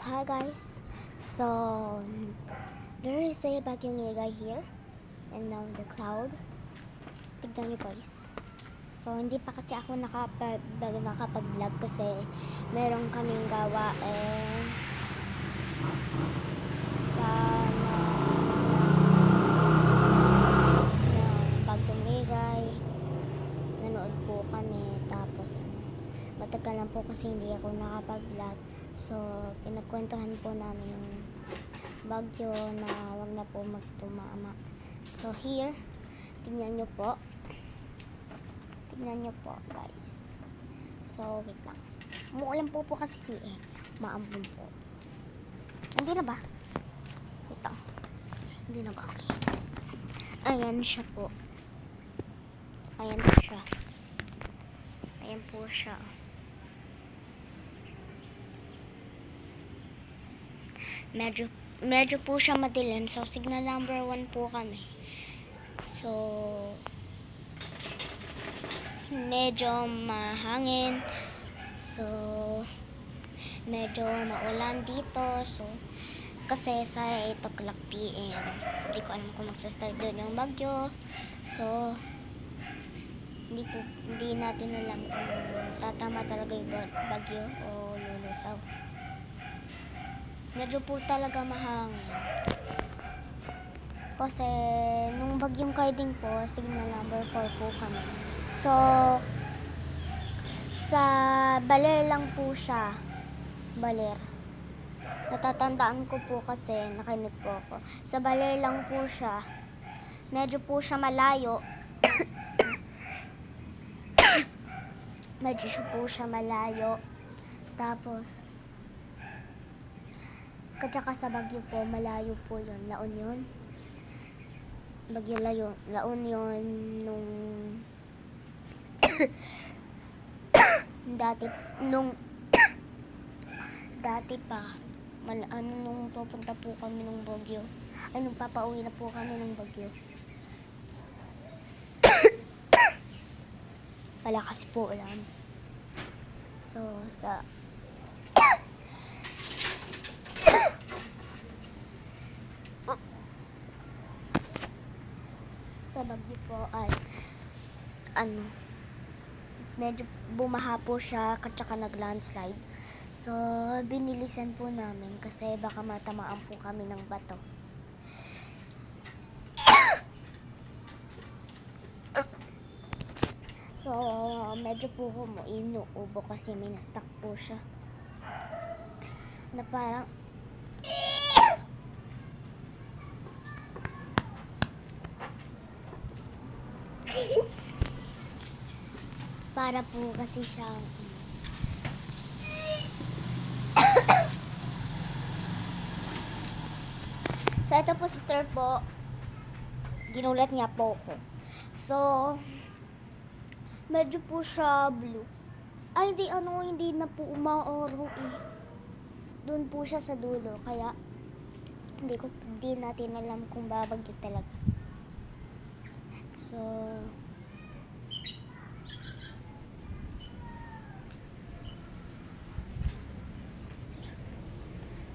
Hi guys. So there is a bagyong Yegay here and now the cloud. Tignan nyo guys. So hindi pa kasi ako nakapag-vlog kasi meron kaming gawa sa bagyong Yegay. Nanood po kami tapos matagal lang po kasi hindi ako nakapag-vlog. So, pinagkwentuhan po namin yung bagyo na wag na po magtumama. So, here, tingnan nyo po. Tingnan nyo po, guys. So, wait lang. Umuulan po kasi maambon po. Hindi na ba? Wait lang. Hindi na ba? Okay. Ayan siya po. Ayan po siya. Ayan po siya. Medyo po siya madilim. So, signal number 1 po kami. So, medyo mahangin. So, medyo maulan dito. So, kasi sa 8 o'clock PM. Hindi ko alam kung magsastart doon yung bagyo. So, hindi natin alam kung tatama talaga yung bagyo o lulusaw. Medyo po talaga mahangin. Kasi nung bagyong Karding po, signal number 4 po kami. So, sa Baler lang po siya. Baler. Natatandaan ko po kasi nakinig po ako. Sa Baler lang po siya. Medyo po siya malayo. Medyo po siya malayo. Tapos, tsaka sa Bagyo po, malayo po yun. Laon yun. Bagyo Laon yun nung dati pa. Nung pupunta po kami ng Bagyo. Nung papauwi na po kami ng Bagyo. Malakas po ulan. So, sa Bagyo po ay medyo bumaha po siya tsaka nag-landslide. So, binilisan po namin kasi baka matamaan po kami ng bato. So, medyo po inuubo kasi may na-stuck po siya. Na parang para po kasi siyang so ito po sister po, ginulat niya po ko. So medyo po siya blue. Ay hindi na po umaoro doon po siya sa dulo, kaya hindi natin alam kung babagyo talaga.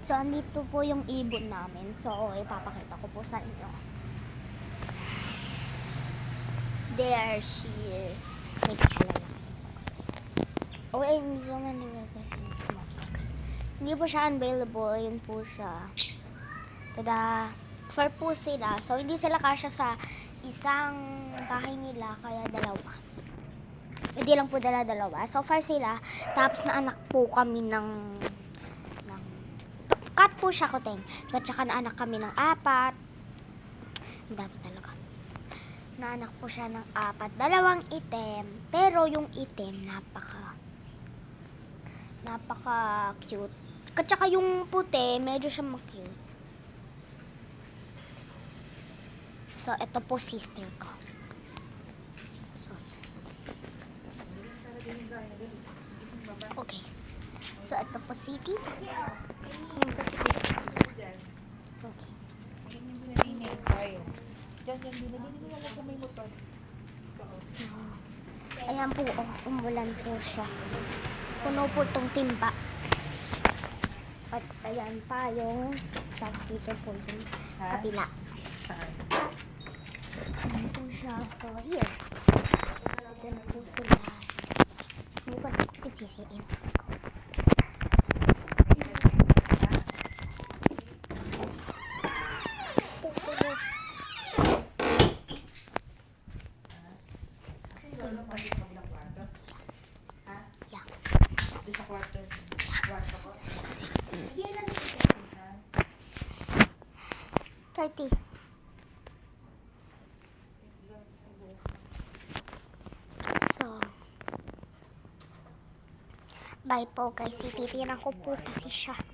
So, andito po yung ibon namin. So, ipapakita ko po sa inyo. There she is. Wait, halala. Hindi so many kasi small. Hindi po siya unavailable. Yun po siya. Tada! 4 po sila. So, hindi sila kasya sa isang bahay nila. Kaya dalawa. Hindi lang po dalawa. So, 4 sila. Tapos, naanak po kami ng cut po siya kuting. At saka naanak kami ng 4. Ang dami talaga. Naanak po siya ng 4. 2 itim. Pero yung itim, napaka cute. At saka yung puti, medyo siya ma-cute. So, ito po sister ko. Okay. So, ito po si Tita. Yung po si Tita. Okay. Ayan po, umulan po siya. Puno po itong timba. At ayan pa yung tapos dito po yung Ha? kabila. Saan? Ano po siya? So, here. Ito na po sila. Hindi ko na po sisiin. Let's go. Lolo, pwede pa ng kwarto? Ha? Yeah. Doon sa kwarto. Kwarto ko? Sige lang. Ha? 30. So, bye po guys. Titira ko po kasi siya.